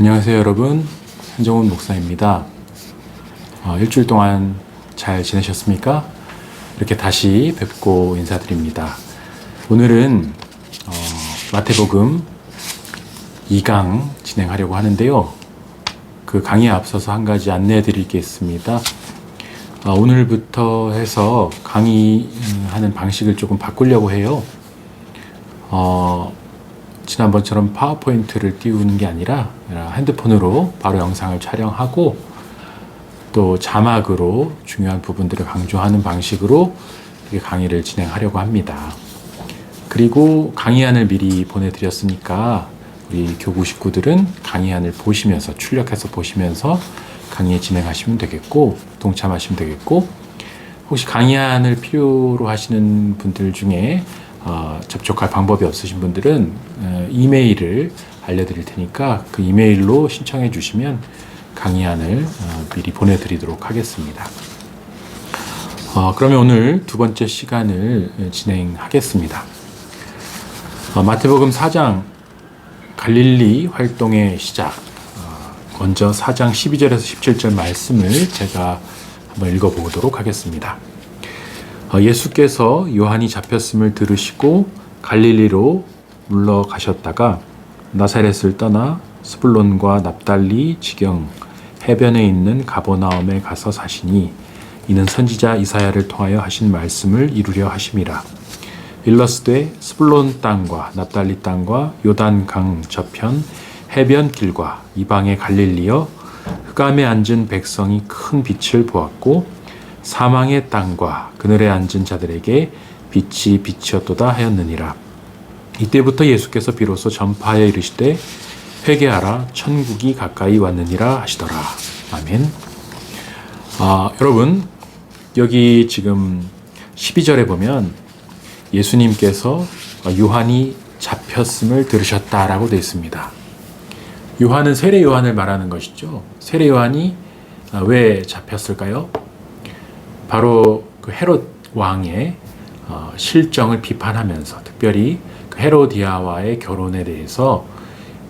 안녕하세요 여러분, 한정훈 목사입니다. 일주일 동안 잘 지내셨습니까? 이렇게 다시 뵙고 인사드립니다. 오늘은 마태복음 2강 진행하려고 하는데요. 그 강의에 앞서서 한 가지 안내해 드릴 게 있습니다. 오늘부터 해서 강의하는 방식을 조금 바꾸려고 해요. 지난번처럼 파워포인트를 띄우는 게 아니라 핸드폰으로 바로 영상을 촬영하고 또 자막으로 중요한 부분들을 강조하는 방식으로 강의를 진행하려고 합니다. 그리고 강의안을 미리 보내드렸으니까 우리 교구 식구들은 강의안을 보시면서 출력해서 보시면서 강의 진행하시면 되겠고 동참하시면 되겠고, 혹시 강의안을 필요로 하시는 분들 중에 접촉할 방법이 없으신 분들은 이메일을 알려드릴 테니까 그 이메일로 신청해 주시면 강의안을 미리 보내드리도록 하겠습니다. 그러면 오늘 두 번째 시간을 진행하겠습니다. 마태복음 4장 갈릴리 활동의 시작, 먼저 4장 12절에서 17절 말씀을 제가 한번 읽어보도록 하겠습니다. 예수께서 요한이 잡혔음을 들으시고 갈릴리로 물러가셨다가 나사렛을 떠나 스불론과 납달리 지경 해변에 있는 가버나움에 가서 사시니 이는 선지자 이사야를 통하여 하신 말씀을 이루려 하심이라. 일러스되 스불론 땅과 납달리 땅과 요단강 저편 해변 길과 이방의 갈릴리여, 흑암에 앉은 백성이 큰 빛을 보았고 사망의 땅과 그늘에 앉은 자들에게 빛이 비치었도다 하였느니라. 이때부터 예수께서 비로소 전파하여 이르시되 회개하라, 천국이 가까이 왔느니라 하시더라. 아멘. 여러분, 여기 지금 12절에 보면 예수님께서 요한이 잡혔음을 들으셨다라고 되어 있습니다. 요한은 세례 요한을 말하는 것이죠. 세례 요한이 왜 잡혔을까요? 바로 그 헤롯 왕의 실정을 비판하면서, 특별히 그 헤로디아와의 결혼에 대해서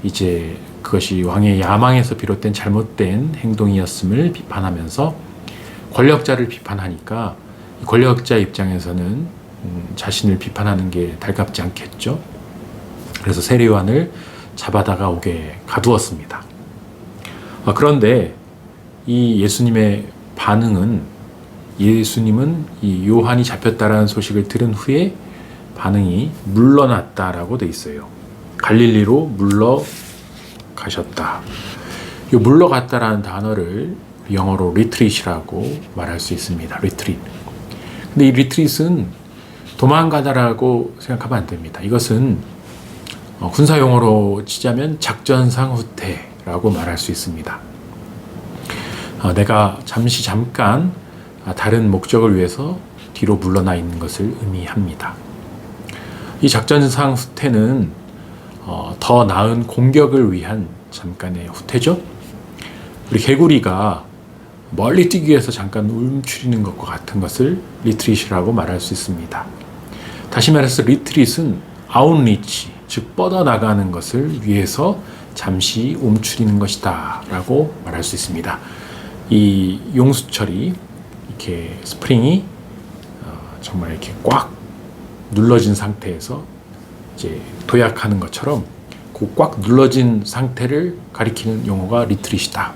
이제 그것이 왕의 야망에서 비롯된 잘못된 행동이었음을 비판하면서 권력자를 비판하니까 권력자 입장에서는 자신을 비판하는 게 달갑지 않겠죠. 그래서 세례 요한을 잡아다가 옥에 가두었습니다. 그런데 이 예수님의 반응은, 예수님은 이 요한이 잡혔다라는 소식을 들은 후에 반응이 물러났다라고 돼 있어요. 갈릴리로 물러가셨다. 이 물러갔다라는 단어를 영어로 리트릿이라고 말할 수 있습니다. 리트릿. 근데 이 리트릿은 도망가다라고 생각하면 안 됩니다. 이것은 군사 용어로 치자면 작전상 후퇴라고 말할 수 있습니다. 내가 잠깐 다른 목적을 위해서 뒤로 물러나 있는 것을 의미합니다. 이 작전상 후퇴는 더 나은 공격을 위한 잠깐의 후퇴죠. 우리 개구리가 멀리 뛰기 위해서 잠깐 움츠리는 것과 같은 것을 리트릿이라고 말할 수 있습니다. 다시 말해서 리트릿은 아웃리치, 즉 뻗어나가는 것을 위해서 잠시 움츠리는 것이다 라고 말할 수 있습니다. 이 용수철이 이렇게 스프링이 정말 이렇게 꽉 눌러진 상태에서 이제 도약하는 것처럼 그 꽉 눌러진 상태를 가리키는 용어가 리트릿이다.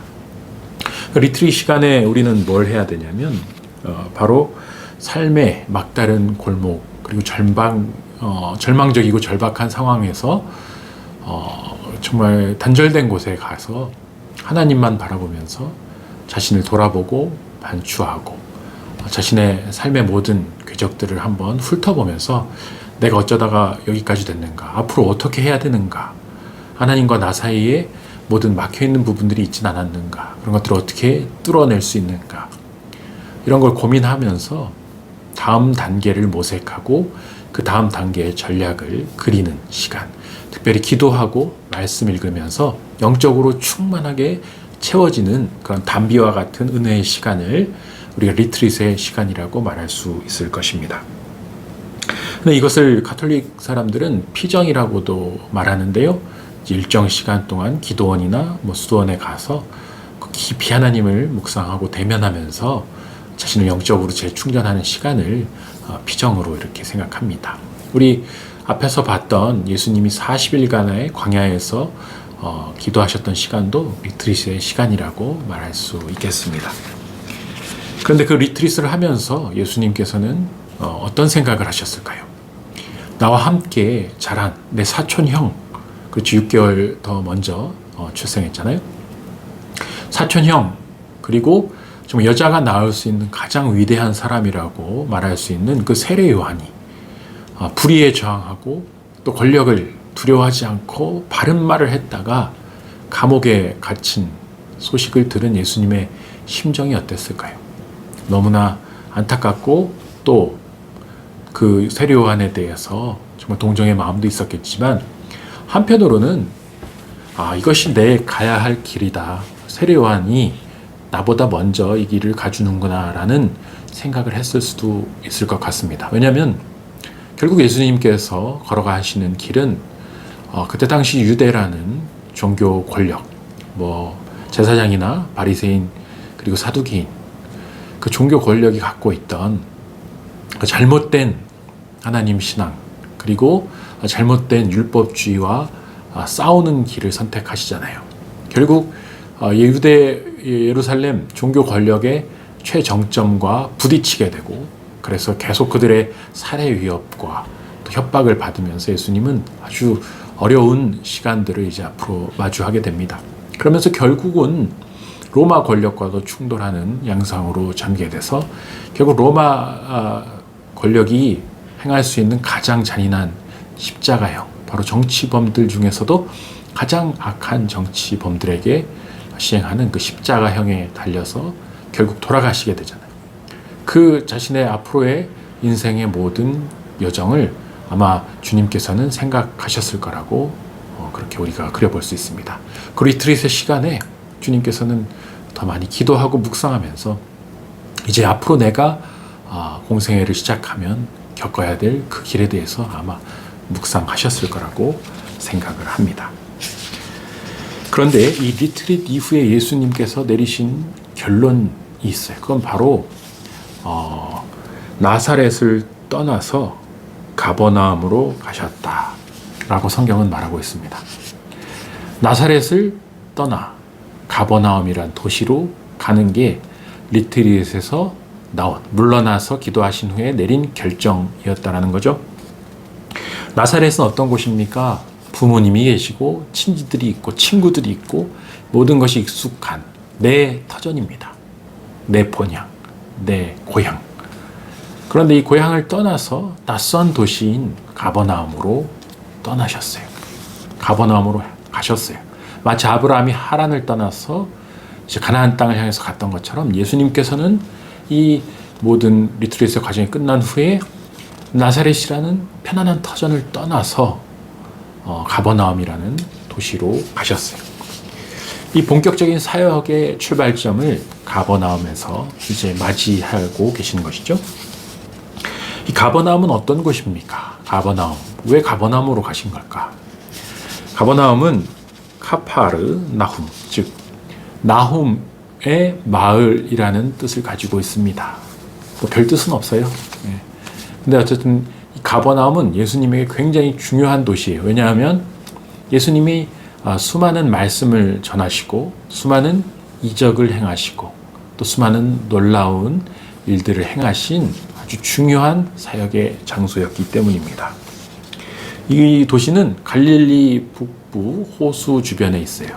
리트릿 시간에 우리는 뭘 해야 되냐면 바로 삶의 막다른 골목, 그리고 절망적이고 절박한 상황에서 정말 단절된 곳에 가서 하나님만 바라보면서 자신을 돌아보고 반추하고 자신의 삶의 모든 궤적들을 한번 훑어보면서 내가 어쩌다가 여기까지 됐는가, 앞으로 어떻게 해야 되는가, 하나님과 나 사이에 모든 막혀있는 부분들이 있진 않았는가, 그런 것들을 어떻게 뚫어낼 수 있는가, 이런 걸 고민하면서 다음 단계를 모색하고 그 다음 단계의 전략을 그리는 시간, 특별히 기도하고 말씀 읽으면서 영적으로 충만하게 채워지는 그런 담비와 같은 은혜의 시간을 우리가 리트릿의 시간이라고 말할 수 있을 것입니다. 근데 이것을 가톨릭 사람들은 피정이라고도 말하는데요. 일정 시간 동안 기도원이나 수도원에 가서 깊이 하나님을 묵상하고 대면하면서 자신을 영적으로 재충전하는 시간을 피정으로 이렇게 생각합니다. 우리 앞에서 봤던 예수님이 40일간의 광야에서 기도하셨던 시간도 리트릿의 시간이라고 말할 수 있겠습니다. 그런데 그 리트릿을 하면서 예수님께서는 어떤 생각을 하셨을까요? 나와 함께 자란 내 사촌형, 그렇죠, 6개월 더 먼저 출생했잖아요. 사촌형, 그리고 좀 여자가 낳을 수 있는 가장 위대한 사람이라고 말할 수 있는 그 세례 요한이 불의에 저항하고 또 권력을 두려워하지 않고 바른 말을 했다가 감옥에 갇힌 소식을 들은 예수님의 심정이 어땠을까요? 너무나 안타깝고 또 그 세례 요한에 대해서 정말 동정의 마음도 있었겠지만 한편으로는 이것이 내 가야 할 길이다. 세례 요한이 나보다 먼저 이 길을 가주는구나 라는 생각을 했을 수도 있을 것 같습니다. 왜냐하면 결국 예수님께서 걸어가시는 길은 그때 당시 유대라는 종교 권력, 제사장이나 바리새인 그리고 사두개인, 그 종교 권력이 갖고 있던 그 잘못된 하나님 신앙, 그리고 잘못된 율법주의와 싸우는 길을 선택하시잖아요. 결국 유대 예루살렘 종교 권력의 최정점과 부딪히게 되고, 그래서 계속 그들의 살해 위협과 또 협박을 받으면서 예수님은 아주 어려운 시간들을 이제 앞으로 마주하게 됩니다. 그러면서 결국은 로마 권력과도 충돌하는 양상으로 잠기게 돼서 결국 로마 권력이 행할 수 있는 가장 잔인한 십자가형, 바로 정치범들 중에서도 가장 악한 정치범들에게 시행하는 그 십자가형에 달려서 결국 돌아가시게 되잖아요. 그 자신의 앞으로의 인생의 모든 여정을 아마 주님께서는 생각하셨을 거라고 그렇게 우리가 그려볼 수 있습니다. 그 리트릿의 시간에 주님께서는 더 많이 기도하고 묵상하면서 이제 앞으로 내가 공생애를 시작하면 겪어야 될 그 길에 대해서 아마 묵상하셨을 거라고 생각을 합니다. 그런데 이 리트릿 이후에 예수님께서 내리신 결론이 있어요. 그건 바로 나사렛을 떠나서 가버나움으로 가셨다라고 성경은 말하고 있습니다. 나사렛을 떠나 가버나움이란 도시로 가는 게 리트릿에서 물러나서 기도하신 후에 내린 결정이었다라는 거죠. 나사렛은 어떤 곳입니까? 부모님이 계시고 친지들이 있고 친구들이 있고 모든 것이 익숙한 내 터전입니다. 내 본향, 내 고향. 그런데 이 고향을 떠나서 낯선 도시인 가버나움으로 떠나셨어요. 가버나움으로 가셨어요. 마치 아브라함이 하란을 떠나서 이제 가나안 땅을 향해서 갔던 것처럼 예수님께서는 이 모든 리트릿의 과정이 끝난 후에 나사렛이라는 편안한 터전을 떠나서 가버나움이라는 도시로 가셨어요. 이 본격적인 사역의 출발점을 가버나움에서 이제 맞이하고 계시는 것이죠. 이 가버나움은 어떤 곳입니까? 가버나움. 왜 가버나움으로 가신 걸까? 가버나움은 카파르 나훔, 즉 나훔의 마을이라는 뜻을 가지고 있습니다. 별 뜻은 없어요. 근데 어쨌든 이 가버나움은 예수님에게 굉장히 중요한 도시예요. 왜냐하면 예수님이 수많은 말씀을 전하시고 수많은 이적을 행하시고 또 수많은 놀라운 일들을 행하신 아주 중요한 사역의 장소였기 때문입니다. 이 도시는 갈릴리 북부 호수 주변에 있어요.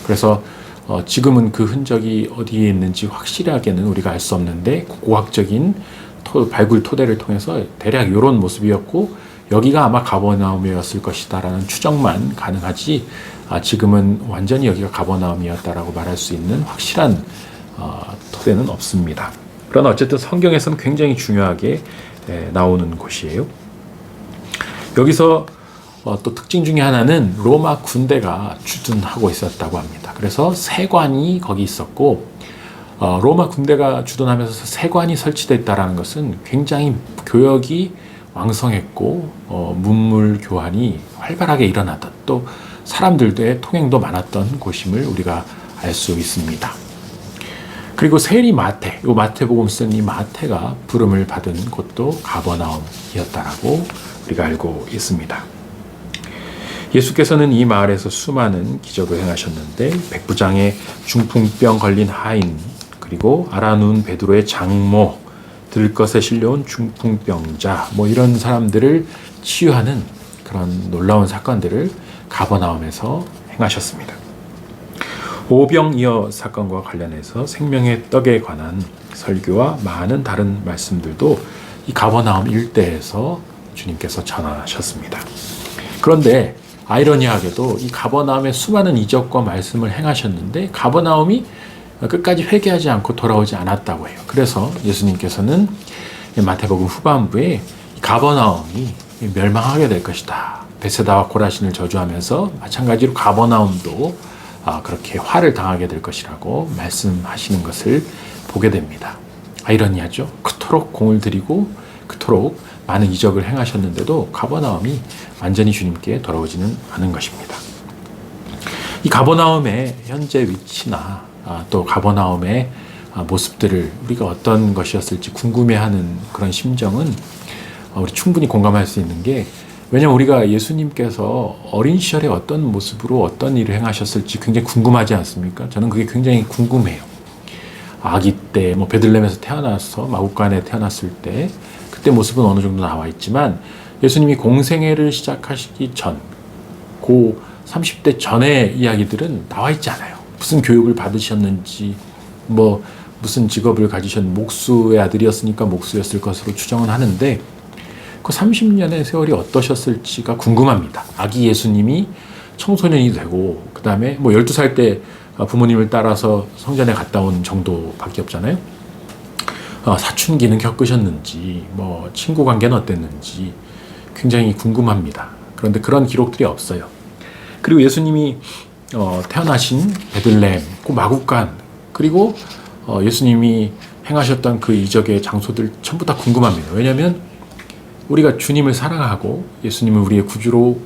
그래서 지금은 그 흔적이 어디에 있는지 확실하게는 우리가 알 수 없는데 고고학적인 발굴 토대를 통해서 대략 이런 모습이었고 여기가 아마 가버나움이었을 것이다라는 추정만 가능하지 지금은 완전히 여기가 가버나움이었다라고 말할 수 있는 확실한 토대는 없습니다. 그러나 어쨌든 성경에서는 굉장히 중요하게 나오는 곳이에요. 여기서 또 특징 중에 하나는 로마 군대가 주둔하고 있었다고 합니다. 그래서 세관이 거기 있었고 로마 군대가 주둔하면서 세관이 설치됐다라는 것은 굉장히 교역이 왕성했고 문물 교환이 활발하게 일어났다. 또 사람들과의 통행도 많았던 곳임을 우리가 알 수 있습니다. 그리고 세리 마태, 이 마태복음 쓴 이 마태가 부름을 받은 곳도 가버나움이었다라고 우리가 알고 있습니다. 예수께서는 이 마을에서 수많은 기적을 행하셨는데 백부장의 중풍병 걸린 하인, 그리고 알아누운 베드로의 장모, 들것에 실려온 중풍병자, 이런 사람들을 치유하는 그런 놀라운 사건들을 가버나움에서 행하셨습니다. 오병이어 사건과 관련해서 생명의 떡에 관한 설교와 많은 다른 말씀들도 이 가버나움 일대에서 주님께서 전하셨습니다. 그런데 아이러니하게도 이 가버나움의 수많은 이적과 말씀을 행하셨는데 가버나움이 끝까지 회개하지 않고 돌아오지 않았다고 해요. 그래서 예수님께서는 마태복음 후반부에 가버나움이 멸망하게 될 것이다, 베세다와 고라신을 저주하면서 마찬가지로 가버나움도 그렇게 화를 당하게 될 것이라고 말씀하시는 것을 보게 됩니다. 아이러니하죠. 그토록 공을 들이고 그토록 많은 이적을 행하셨는데도 가버나움이 완전히 주님께 돌아오지는 않은 것입니다. 이 가버나움의 현재 위치나 또 가버나움의 모습들을 우리가 어떤 것이었을지 궁금해하는 그런 심정은 우리 충분히 공감할 수 있는 게, 왜냐하면 우리가 예수님께서 어린 시절에 어떤 모습으로 어떤 일을 행하셨을지 굉장히 궁금하지 않습니까? 저는 그게 굉장히 궁금해요. 아기 때 베들레헴에서 태어나서 마구간에 태어났을 때 그때 모습은 어느 정도 나와 있지만 예수님이 공생애를 시작하시기 전, 그 30대 전의 이야기들은 나와 있지 않아요. 무슨 교육을 받으셨는지, 무슨 직업을 가지셨는지, 목수의 아들이었으니까 목수였을 것으로 추정은 하는데 그 30년의 세월이 어떠셨을지가 궁금합니다. 아기 예수님이 청소년이 되고 그 다음에 12살 때 부모님을 따라서 성전에 갔다 온 정도밖에 없잖아요. 사춘기는 겪으셨는지, 친구 관계는 어땠는지 굉장히 궁금합니다. 그런데 그런 기록들이 없어요. 그리고 예수님이 태어나신 베들레헴, 그 마구간, 그리고 예수님이 행하셨던 그 이적의 장소들 전부 다 궁금합니다. 왜냐하면 우리가 주님을 사랑하고 예수님을 우리의 구주로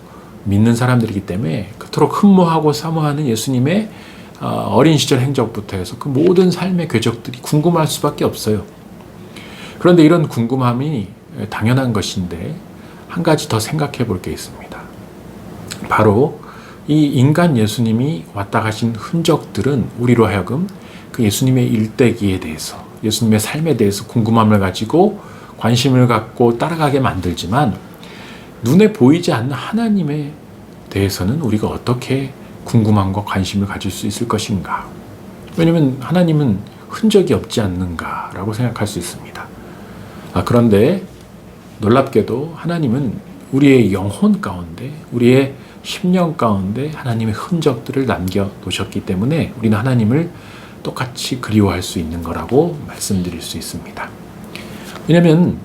믿는 사람들이기 때문에 그토록 흠모하고 사모하는 예수님의 어린 시절 행적부터 해서 그 모든 삶의 궤적들이 궁금할 수밖에 없어요. 그런데 이런 궁금함이 당연한 것인데 한 가지 더 생각해 볼 게 있습니다. 바로 이 인간 예수님이 왔다 가신 흔적들은 우리로 하여금 그 예수님의 일대기에 대해서, 예수님의 삶에 대해서 궁금함을 가지고 관심을 갖고 따라가게 만들지만 눈에 보이지 않는 하나님에 대해서는 우리가 어떻게 궁금함과 관심을 가질 수 있을 것인가? 왜냐하면 하나님은 흔적이 없지 않는가라고 생각할 수 있습니다. 그런데 놀랍게도 하나님은 우리의 영혼 가운데, 우리의 심령 가운데 하나님의 흔적들을 남겨놓으셨기 때문에 우리는 하나님을 똑같이 그리워할 수 있는 거라고 말씀드릴 수 있습니다. 왜냐하면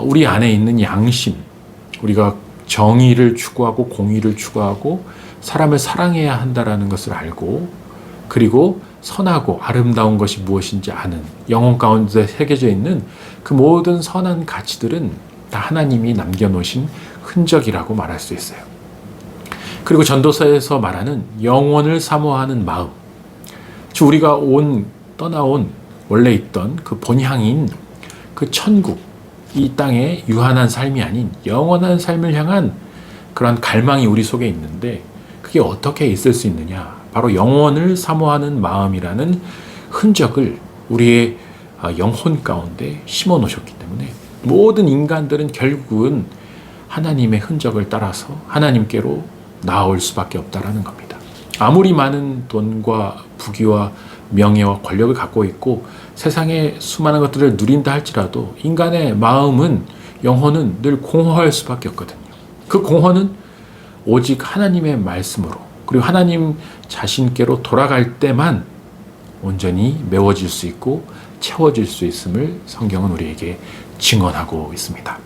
우리 안에 있는 양심, 우리가 정의를 추구하고 공의를 추구하고 사람을 사랑해야 한다라는 것을 알고, 그리고 선하고 아름다운 것이 무엇인지 아는 영혼 가운데 새겨져 있는 그 모든 선한 가치들은 다 하나님이 남겨놓으신 흔적이라고 말할 수 있어요. 그리고 전도서에서 말하는 영원을 사모하는 마음, 즉 우리가 떠나온 원래 있던 그 본향인 그 천국, 이 땅의 유한한 삶이 아닌 영원한 삶을 향한 그런 갈망이 우리 속에 있는데 그게 어떻게 있을 수 있느냐? 바로 영원을 사모하는 마음이라는 흔적을 우리의 영혼 가운데 심어 놓으셨기 때문에 모든 인간들은 결국은 하나님의 흔적을 따라서 하나님께로 나아올 수밖에 없다라는 겁니다. 아무리 많은 돈과 부귀와 명예와 권력을 갖고 있고 세상의 수많은 것들을 누린다 할지라도 인간의 마음은, 영혼은 늘 공허할 수밖에 없거든요. 그 공허는 오직 하나님의 말씀으로, 그리고 하나님 자신께로 돌아갈 때만 온전히 메워질 수 있고 채워질 수 있음을 성경은 우리에게 증언하고 있습니다.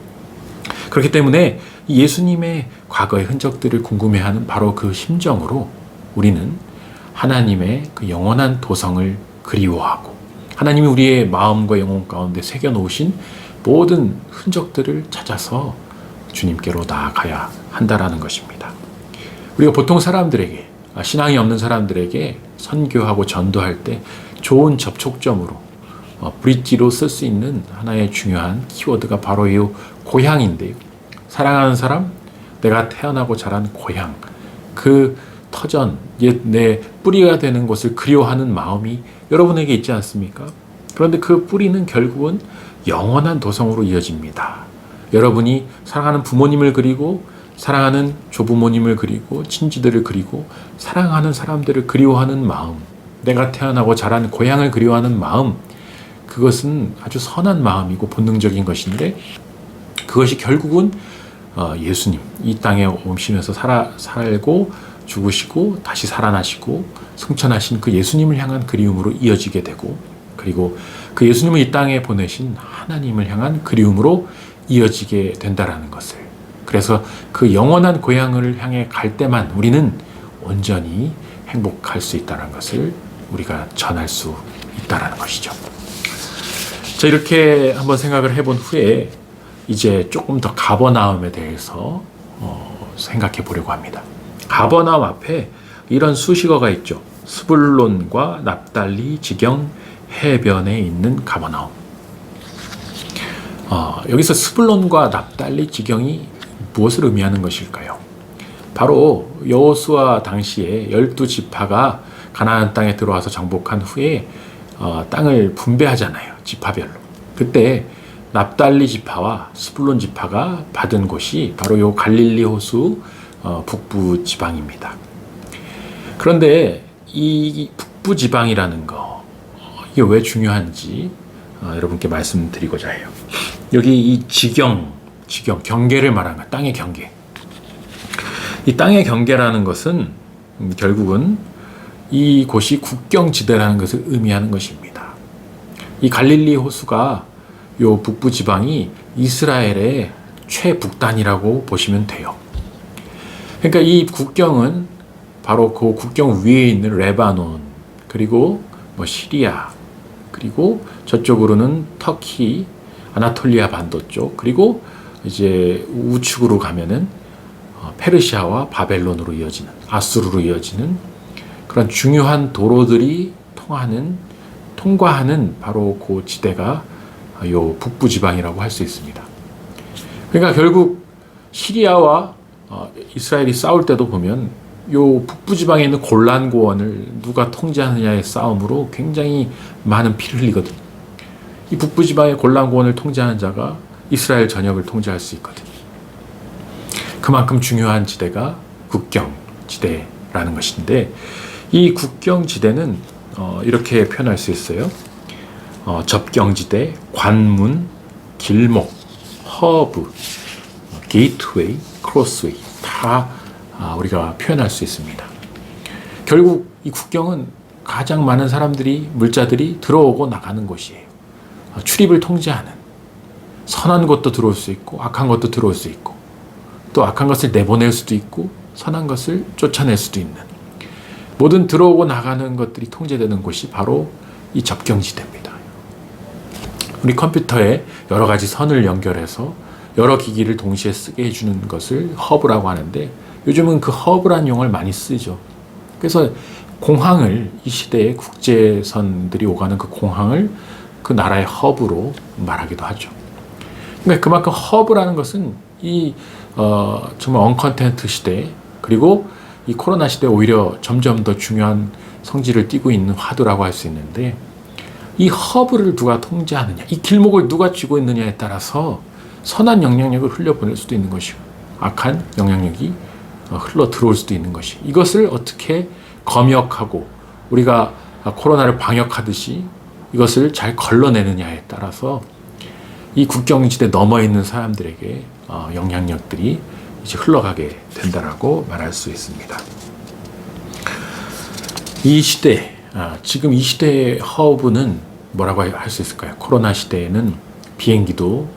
그렇기 때문에 예수님의 과거의 흔적들을 궁금해하는 바로 그 심정으로 우리는 하나님의 그 영원한 도성을 그리워하고 하나님이 우리의 마음과 영혼 가운데 새겨놓으신 모든 흔적들을 찾아서 주님께로 나아가야 한다라는 것입니다. 우리가 보통 사람들에게, 신앙이 없는 사람들에게 선교하고 전도할 때 좋은 접촉점으로 브릿지로 쓸 수 있는 하나의 중요한 키워드가 바로 이 고향인데요. 사랑하는 사람, 내가 태어나고 자란 고향, 그 터전, 옛 내 뿌리가 되는 것을 그리워하는 마음이 여러분에게 있지 않습니까? 그런데 그 뿌리는 결국은 영원한 도성으로 이어집니다. 여러분이 사랑하는 부모님을 그리고 사랑하는 조부모님을 그리고 친지들을 그리고 사랑하는 사람들을 그리워하는 마음, 내가 태어나고 자란 고향을 그리워하는 마음, 그것은 아주 선한 마음이고 본능적인 것인데 그것이 결국은 예수님 이 땅에 오시면서 살고 죽으시고 다시 살아나시고 승천하신 그 예수님을 향한 그리움으로 이어지게 되고 그리고 그 예수님을 이 땅에 보내신 하나님을 향한 그리움으로 이어지게 된다라는 것을, 그래서 그 영원한 고향을 향해 갈 때만 우리는 온전히 행복할 수 있다는 것을 우리가 전할 수 있다는 것이죠. 자, 이렇게 한번 생각을 해본 후에 이제 조금 더 가버나움에 대해서 생각해 보려고 합니다. 가버나움 앞에 이런 수식어가 있죠. 스불론과 납달리 지경 해변에 있는 가버나움. 여기서 스불론과 납달리 지경이 무엇을 의미하는 것일까요? 바로 여호수아 당시에 12지파가 가나안 땅에 들어와서 정복한 후에 땅을 분배하잖아요. 지파별로. 그때 납달리 지파와 스불론 지파가 받은 곳이 바로 요 갈릴리 호수 북부 지방입니다. 그런데 이 북부 지방이라는 거, 이게 왜 중요한지 여러분께 말씀드리고자 해요. 여기 이 지경, 경계를 말하는 거야. 땅의 경계. 이 땅의 경계라는 것은 결국은 이곳이 국경지대라는 것을 의미하는 것입니다. 이 갈릴리 호수가 요 북부 지방이 이스라엘의 최북단이라고 보시면 돼요. 그러니까 이 국경은 바로 그 국경 위에 있는 레바논, 그리고 시리아, 그리고 저쪽으로는 터키, 아나톨리아 반도 쪽, 그리고 이제 우측으로 가면은 페르시아와 바벨론으로 이어지는, 아수르로 이어지는 그런 중요한 도로들이 통과하는 바로 그 지대가 요 북부 지방이라고 할 수 있습니다. 그러니까 결국 시리아와 이스라엘이 싸울 때도 보면 요 북부 지방에 있는 골란 고원을 누가 통제하느냐의 싸움으로 굉장히 많은 피를 흘리거든요. 이 북부 지방의 골란 고원을 통제하는 자가 이스라엘 전역을 통제할 수 있거든요. 그만큼 중요한 지대가 국경 지대라는 것인데, 이 국경 지대는 이렇게 표현할 수 있어요. 접경지대, 관문, 길목, 허브, 게이트웨이, 크로스웨이 다 우리가 표현할 수 있습니다. 결국 이 국경은 가장 많은 사람들이, 물자들이 들어오고 나가는 곳이에요. 출입을 통제하는, 선한 것도 들어올 수 있고 악한 것도 들어올 수 있고, 또 악한 것을 내보낼 수도 있고 선한 것을 쫓아낼 수도 있는, 모든 들어오고 나가는 것들이 통제되는 곳이 바로 이 접경지대입니다. 우리 컴퓨터에 여러 가지 선을 연결해서 여러 기기를 동시에 쓰게 해주는 것을 허브라고 하는데, 요즘은 그 허브라는 용어를 많이 쓰죠. 그래서 공항을, 이 시대에 국제선들이 오가는 그 공항을 그 나라의 허브로 말하기도 하죠. 그러니까 그만큼 허브라는 것은 이 정말 언컨텐트 시대, 그리고 이 코로나 시대에 오히려 점점 더 중요한 성질을 띠고 있는 화두라고 할 수 있는데, 이 허브를 누가 통제하느냐, 이 길목을 누가 쥐고 있느냐에 따라서 선한 영향력을 흘려보낼 수도 있는 것이고 악한 영향력이 흘러 들어올 수도 있는 것이, 이것을 어떻게 검역하고 우리가 코로나를 방역하듯이 이것을 잘 걸러내느냐에 따라서 이 국경지대 넘어 있는 사람들에게 영향력들이 이제 흘러가게 된다라고 말할 수 있습니다. 이 시대, 지금 이 시대의 허브는 뭐라고 할 수 있을까요? 코로나 시대에는 비행기도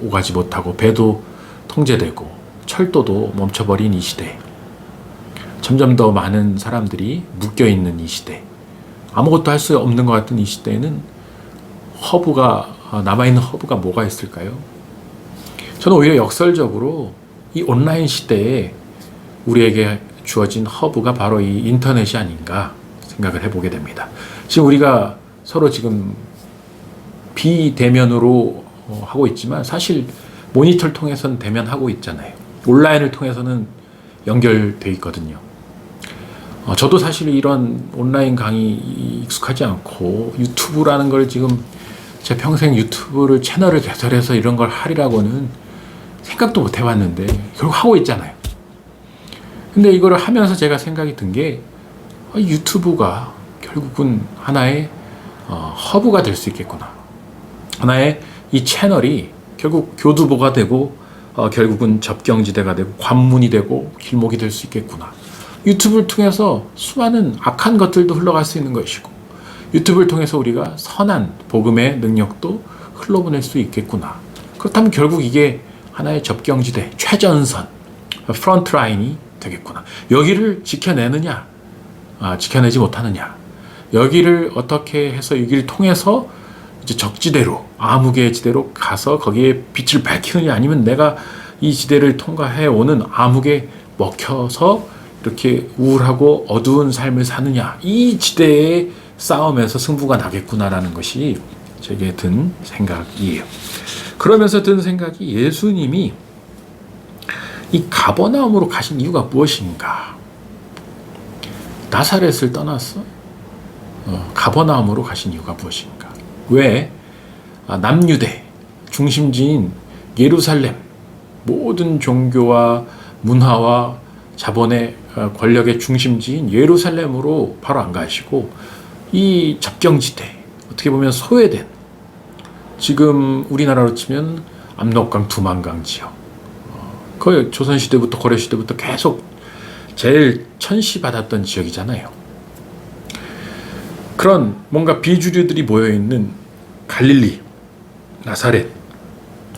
오가지 못하고 배도 통제되고 철도도 멈춰버린 이 시대, 점점 더 많은 사람들이 묶여있는 이 시대, 아무것도 할 수 없는 것 같은 이 시대에는 남아있는 허브가 뭐가 있을까요? 저는 오히려 역설적으로 이 온라인 시대에 우리에게 주어진 허브가 바로 이 인터넷이 아닌가 생각을 해보게 됩니다. 지금 우리가 서로 지금 비대면으로 하고 있지만 사실 모니터를 통해서는 대면하고 있잖아요. 온라인을 통해서는 연결돼 있거든요. 저도 사실 이런 온라인 강의 익숙하지 않고 유튜브라는 걸 지금 제 평생 유튜브를 채널을 개설해서 이런 걸 하리라고는 생각도 못 해봤는데 결국 하고 있잖아요. 근데 이거를 하면서 제가 생각이 든 게 유튜브가 결국은 하나의 허브가 될 수 있겠구나. 하나의 이 채널이 결국 교두보가 되고 결국은 접경지대가 되고 관문이 되고 길목이 될 수 있겠구나. 유튜브를 통해서 수많은 악한 것들도 흘러갈 수 있는 것이고 유튜브를 통해서 우리가 선한 복음의 능력도 흘러보낼 수 있겠구나. 그렇다면 결국 이게 하나의 접경지대, 최전선, 프론트라인이 되겠구나. 여기를 지켜내느냐, 지켜내지 못하느냐. 여기를 어떻게 해서 여기를 통해서 이제 적지대로, 암흑의 지대로 가서 거기에 빛을 밝히느냐, 아니면 내가 이 지대를 통과해 오는 암흑에 먹혀서 이렇게 우울하고 어두운 삶을 사느냐. 이 지대의 싸움에서 승부가 나겠구나라는 것이 제게 든 생각이에요. 그러면서 든 생각이 예수님이 이 가버나움으로 가신 이유가 무엇인가? 나사렛을 떠났어? 가버나움으로 가신 이유가 무엇인가? 왜 남유대 중심지인 예루살렘, 모든 종교와 문화와 자본의 권력의 중심지인 예루살렘으로 바로 안 가시고 이 접경지대, 어떻게 보면 소외된, 지금 우리나라로 치면 압록강, 두만강 지역, 거의 조선시대부터 고려시대부터 계속 제일 천시받았던 지역이잖아요. 그런 뭔가 비주류들이 모여있는 갈릴리, 나사렛,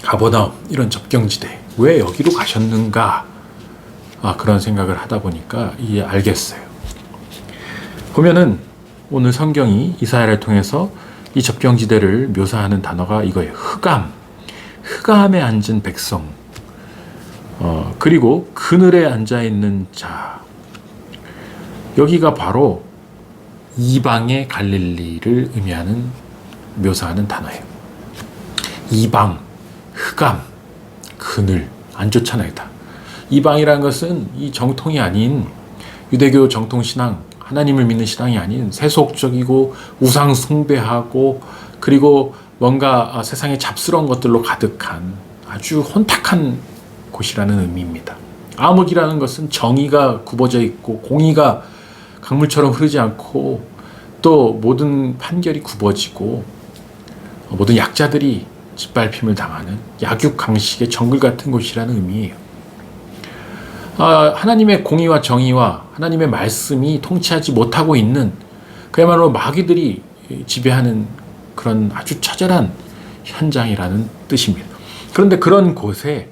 가버나움, 이런 접경지대, 왜 여기로 가셨는가? 그런 생각을 하다 보니까 이게 알겠어요. 보면은 오늘 성경이 이사야를 통해서 이 접경지대를 묘사하는 단어가 이거예요. 흑암, 흑암에 앉은 백성, 그리고 그늘에 앉아있는 자. 여기가 바로 이방의 갈릴리를 의미하는, 묘사하는 단어예요. 이방, 흑암, 그늘, 안 좋잖아요, 다. 이방이라는 것은 이 정통이 아닌 유대교 정통신앙, 하나님을 믿는 신앙이 아닌 세속적이고 우상 숭배하고 그리고 뭔가 세상에 잡스러운 것들로 가득한 아주 혼탁한 곳이라는 의미입니다. 암흑이라는 것은 정의가 굽어져 있고 공의가 강물처럼 흐르지 않고 또 모든 판결이 굽어지고 모든 약자들이 짓밟힘을 당하는 약육강식의 정글 같은 곳이라는 의미예요. 하나님의 공의와 정의와 하나님의 말씀이 통치하지 못하고 있는, 그야말로 마귀들이 지배하는 그런 아주 처절한 현장이라는 뜻입니다. 그런데 그런 곳에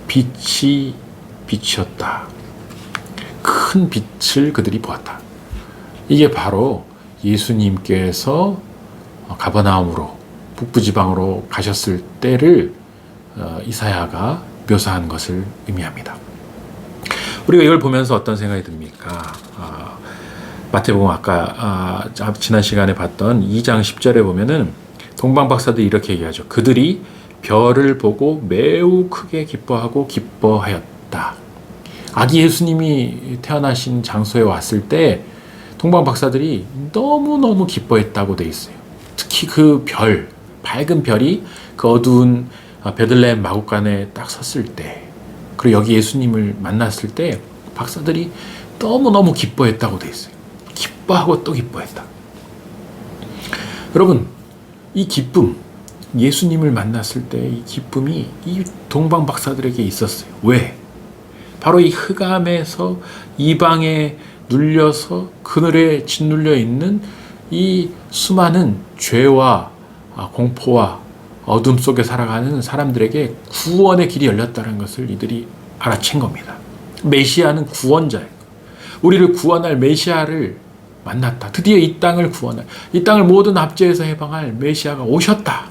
빛이 비치었다. 큰 빛을 그들이 보았다. 이게 바로 예수님께서 가버나움으로, 북부지방으로 가셨을 때를 이사야가 묘사한 것을 의미합니다. 우리가 이걸 보면서 어떤 생각이 듭니까? 마태복음 아까 지난 시간에 봤던 2장 10절에 보면은 동방박사들이 이렇게 얘기하죠. 그들이 별을 보고 매우 크게 기뻐하고 기뻐하였다. 아기 예수님이 태어나신 장소에 왔을 때 동방박사들이 너무너무 기뻐했다고 돼 있어요. 특히 그 별, 밝은 별이 그 어두운 베들레헴 마구간에 딱 섰을 때, 그리고 여기 예수님을 만났을 때 박사들이 너무너무 기뻐했다고 돼 있어요. 기뻐하고 또 기뻐했다. 여러분, 이 기쁨, 예수님을 만났을 때 이 기쁨이 이 동방 박사들에게 있었어요. 왜? 바로 이 흑암에서 이방에 눌려서 그늘에 짓눌려 있는 이 수많은 죄와 공포와 어둠 속에 살아가는 사람들에게 구원의 길이 열렸다는 것을 이들이 알아챈 겁니다. 메시아는 구원자예요. 우리를 구원할 메시아를 만났다. 드디어 이 땅을 구원할, 이 땅을 모든 압제에서 해방할 메시아가 오셨다.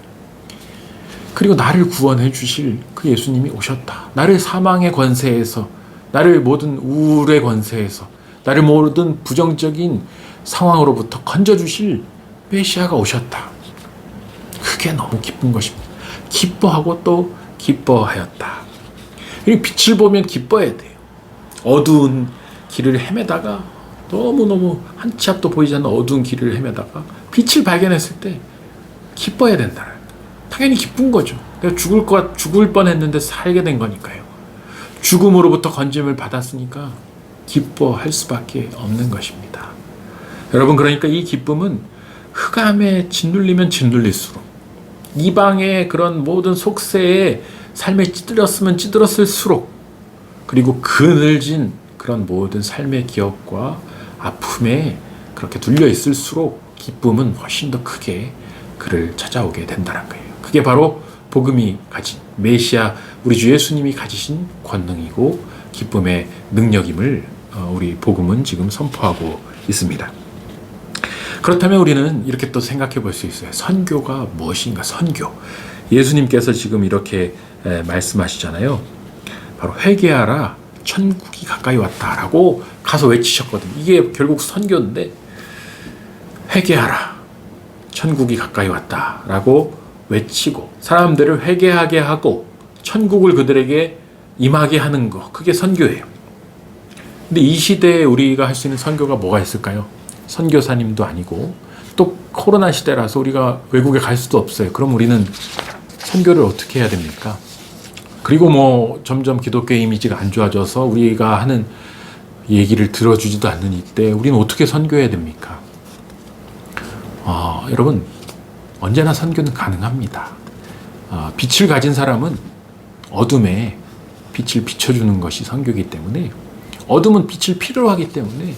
그리고 나를 구원해 주실 그 예수님이 오셨다. 나를 사망의 권세에서 나를 모든 우울의 권세에서, 나를 모든 부정적인 상황으로부터 건져주실 메시아가 오셨다. 그게 너무 기쁜 것입니다. 기뻐하고 또 기뻐하였다. 이 빛을 보면 기뻐해야 돼요. 어두운 길을 헤매다가, 너무너무 한 치 앞도 보이지 않는 어두운 길을 헤매다가 빛을 발견했을 때 기뻐해야 된다. 당연히 기쁜 거죠. 내가 죽을 뻔했는데 살게 된 거니까요. 죽음으로부터 건짐을 받았으니까 기뻐할 수밖에 없는 것입니다. 여러분, 그러니까 이 기쁨은 흑암에 짓눌리면 짓눌릴수록, 이방의 그런 모든 속세에 삶에 찌들었으면 찌들었을수록, 그리고 그늘진 그런 모든 삶의 기억과 아픔에 그렇게 눌려 있을수록 기쁨은 훨씬 더 크게 그를 찾아오게 된다는 거예요. 그게 바로 복음이 가진, 메시아 우리 주 예수님이 가지신 권능이고 기쁨의 능력임을 우리 복음은 지금 선포하고 있습니다. 그렇다면 우리는 이렇게 또 생각해 볼 수 있어요. 선교가 무엇인가? 선교. 예수님께서 지금 이렇게 말씀하시잖아요. 바로 회개하라, 천국이 가까이 왔다라고 가서 외치셨거든요. 이게 결국 선교인데, 회개하라, 천국이 가까이 왔다라고 외치고 사람들을 회개하게 하고 천국을 그들에게 임하게 하는 거, 그게 선교예요. 근데 이 시대에 우리가 할 수 있는 선교가 뭐가 있을까요? 선교사님도 아니고, 또 코로나 시대라서 우리가 외국에 갈 수도 없어요. 그럼 우리는 선교를 어떻게 해야 됩니까? 그리고 점점 기독교 이미지가 안 좋아져서 우리가 하는 얘기를 들어주지도 않는 이때 우리는 어떻게 선교해야 됩니까? 여러분, 언제나 선교는 가능합니다. 빛을 가진 사람은 어둠에 빛을 비춰주는 것이 선교이기 때문에, 어둠은 빛을 필요로 하기 때문에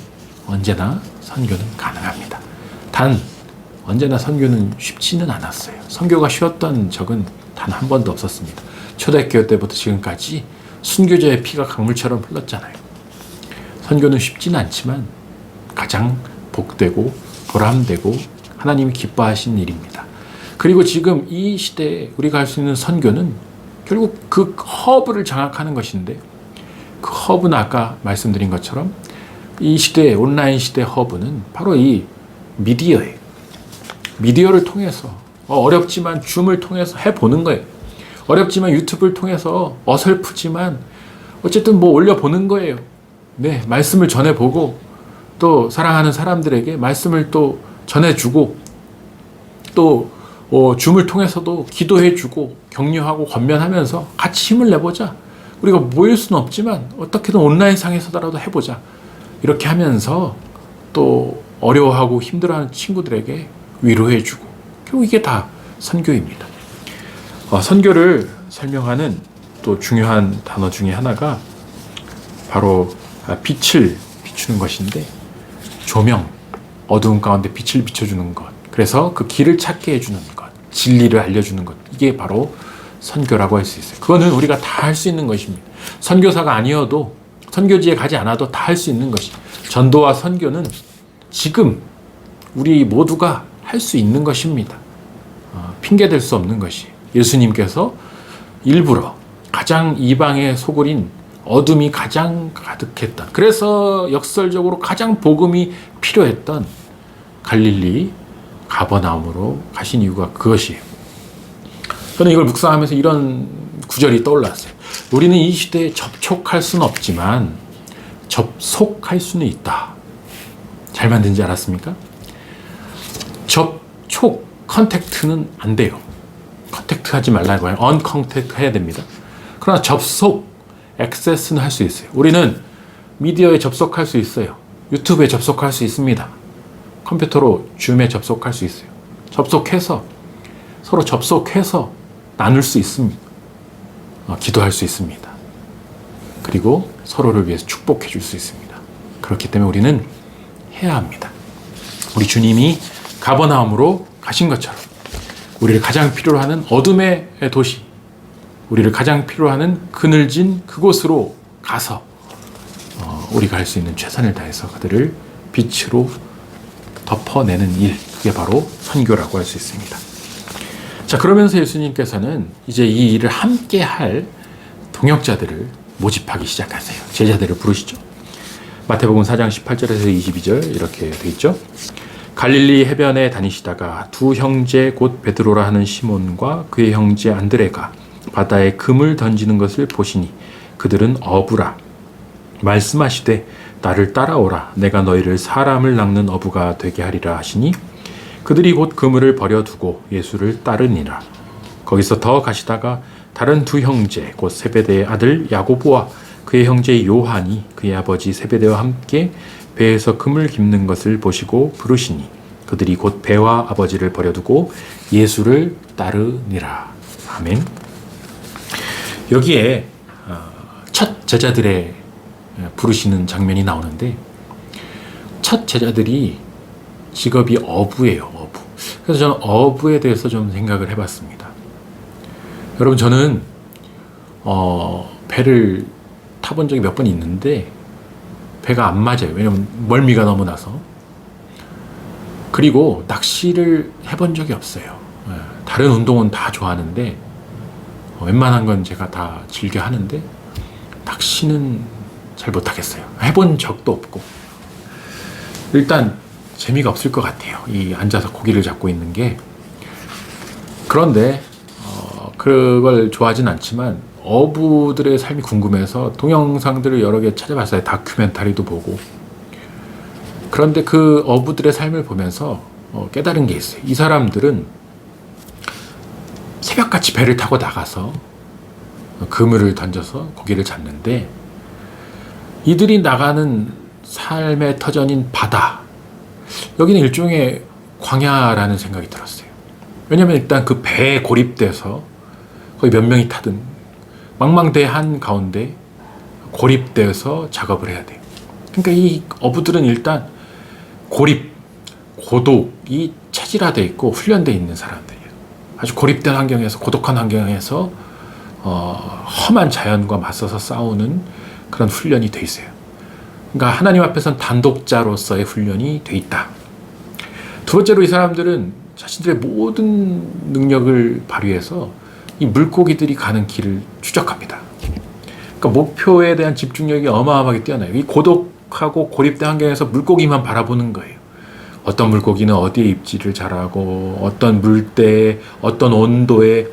언제나 선교는 가능합니다. 단 언제나 선교는 쉽지는 않았어요. 선교가 쉬웠던 적은 단 한 번도 없었습니다. 초대교회 때부터 지금까지 순교자의 피가 강물처럼 흘렀잖아요. 선교는 쉽지는 않지만 가장 복되고 보람되고 하나님이 기뻐하신 일입니다. 그리고 지금 이 시대에 우리가 할 수 있는 선교는 결국 그 허브를 장악하는 것인데, 그 허브는 아까 말씀드린 것처럼 이 시대, 온라인 시대 허브는 바로 이 미디어예요. 미디어를 통해서, 어렵지만 줌을 통해서 해보는 거예요. 어렵지만 유튜브를 통해서 어설프지만 어쨌든 올려보는 거예요. 네, 말씀을 전해보고, 또 사랑하는 사람들에게 말씀을 또 전해주고, 또 줌을 통해서도 기도해주고 격려하고 권면하면서 같이 힘을 내보자. 우리가 모일 수는 없지만 어떻게든 온라인상에서라도 해보자. 이렇게 하면서 또 어려워하고 힘들어하는 친구들에게 위로해주고, 결국 이게 다 선교입니다. 선교를 설명하는 또 중요한 단어 중에 하나가 바로 빛을 비추는 것인데, 조명, 어두운 가운데 빛을 비춰주는 것, 그래서 그 길을 찾게 해주는 것, 진리를 알려주는 것, 이게 바로 선교라고 할 수 있어요. 그거는 우리가 다 할 수 있는 것입니다. 선교사가 아니어도, 선교지에 가지 않아도 다 할 수 있는 것이, 전도와 선교는 지금 우리 모두가 할 수 있는 것입니다. 핑계댈 수 없는 것이, 예수님께서 일부러 가장 이방의 소굴인 어둠이 가장 가득했던, 그래서 역설적으로 가장 복음이 필요했던 갈릴리 가버나움으로 가신 이유가 그것이에요. 저는 이걸 묵상하면서 이런 구절이 떠올랐어요. 우리는 이 시대에 접촉할 수는 없지만 접속할 수는 있다. 잘 만든지 알았습니까? 접촉, 컨택트는 안 돼요. 컨택트 하지 말라고 해요. 언컨택트 해야 됩니다. 그러나 접속, 액세스는 할 수 있어요. 우리는 미디어에 접속할 수 있어요. 유튜브에 접속할 수 있습니다. 컴퓨터로 줌에 접속할 수 있어요. 접속해서, 서로 접속해서 나눌 수 있습니다. 기도할 수 있습니다. 그리고 서로를 위해서 축복해 줄 수 있습니다. 그렇기 때문에 우리는 해야 합니다. 우리 주님이 가버나움으로 가신 것처럼 우리를 가장 필요로 하는 어둠의 도시, 우리를 가장 필요로 하는 그늘진 그곳으로 가서 우리가 할 수 있는 최선을 다해서 그들을 빛으로 덮어내는 일, 그게 바로 선교라고 할 수 있습니다. 자, 그러면서 예수님께서는 이제 이 일을 함께 할 동역자들을 모집하기 시작하세요. 제자들을 부르시죠. 마태복음 4장 18절에서 22절 이렇게 돼 있죠. 갈릴리 해변에 다니시다가 두 형제 곧 베드로라 하는 시몬과 그의 형제 안드레가 바다에 금을 던지는 것을 보시니 그들은 어부라. 말씀하시되 나를 따라오라. 내가 너희를 사람을 낚는 어부가 되게 하리라 하시니 그들이 곧 그물을 버려두고 예수를 따르니라. 거기서 더 가시다가 다른 두 형제 곧 세베대의 아들 야고보와 그의 형제 요한이 그의 아버지 세베대와 함께 배에서 금을 깁는 것을 보시고 부르시니 그들이 곧 배와 아버지를 버려두고 예수를 따르니라. 아멘. 여기에 첫 제자들의 부르시는 장면이 나오는데 첫 제자들이 직업이 어부예요. 어부. 그래서 저는 어부에 대해서 좀 생각을 해봤습니다. 여러분 저는 배를 타본 적이 몇 번 있는데 배가 안 맞아요. 왜냐면 멀미가 너무 나서. 그리고 낚시를 해본 적이 없어요. 다른 운동은 다 좋아하는데 웬만한 건 제가 다 즐겨 하는데 낚시는 잘 못하겠어요. 해본 적도 없고. 일단 재미가 없을 것 같아요. 이 앉아서 고기를 잡고 있는 게. 그런데 그걸 좋아하진 않지만 어부들의 삶이 궁금해서 동영상들을 여러 개 찾아봤어요. 다큐멘터리도 보고. 그런데 그 어부들의 삶을 보면서 깨달은 게 있어요. 이 사람들은 새벽같이 배를 타고 나가서 그물을 던져서 고기를 잡는데 이들이 나가는 삶의 터전인 바다, 여기는 일종의 광야라는 생각이 들었어요. 왜냐하면 일단 그 배에 고립돼서 거의 몇 명이 타든 망망대해 한가운데 고립돼서 작업을 해야 돼요. 그러니까 이 어부들은 일단 고립, 고독이 체질화되어 있고 훈련되어 있는 사람들이에요. 아주 고립된 환경에서, 고독한 환경에서 험한 자연과 맞서서 싸우는 그런 훈련이 돼 있어요. 그러니까 하나님 앞에서는 단독자로서의 훈련이 돼 있다. 두 번째로 이 사람들은 자신들의 모든 능력을 발휘해서 이 물고기들이 가는 길을 추적합니다. 그러니까 목표에 대한 집중력이 어마어마하게 뛰어나요. 이 고독하고 고립된 환경에서 물고기만 바라보는 거예요. 어떤 물고기는 어디에 입질을 잘하고 어떤 물때에 어떤 온도에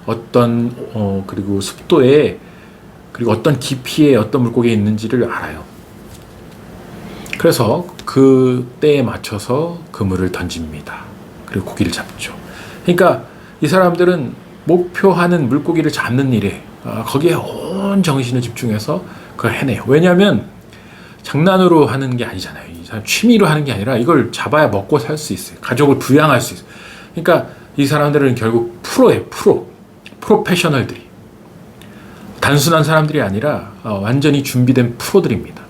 어떤 그리고 습도에 그리고 어떤 깊이에 어떤 물고기가 있는지를 알아요. 그래서 그 때에 맞춰서 그물을 던집니다. 그리고 고기를 잡죠. 그러니까 이 사람들은 목표하는 물고기를 잡는 일에 거기에 온 정신을 집중해서 그걸 해내요. 왜냐하면 장난으로 하는 게 아니잖아요. 이 사람 취미로 하는 게 아니라 이걸 잡아야 먹고 살 수 있어요. 가족을 부양할 수 있어요. 그러니까 이 사람들은 결국 프로예요. 프로페셔널들이. 단순한 사람들이 아니라 완전히 준비된 프로들입니다.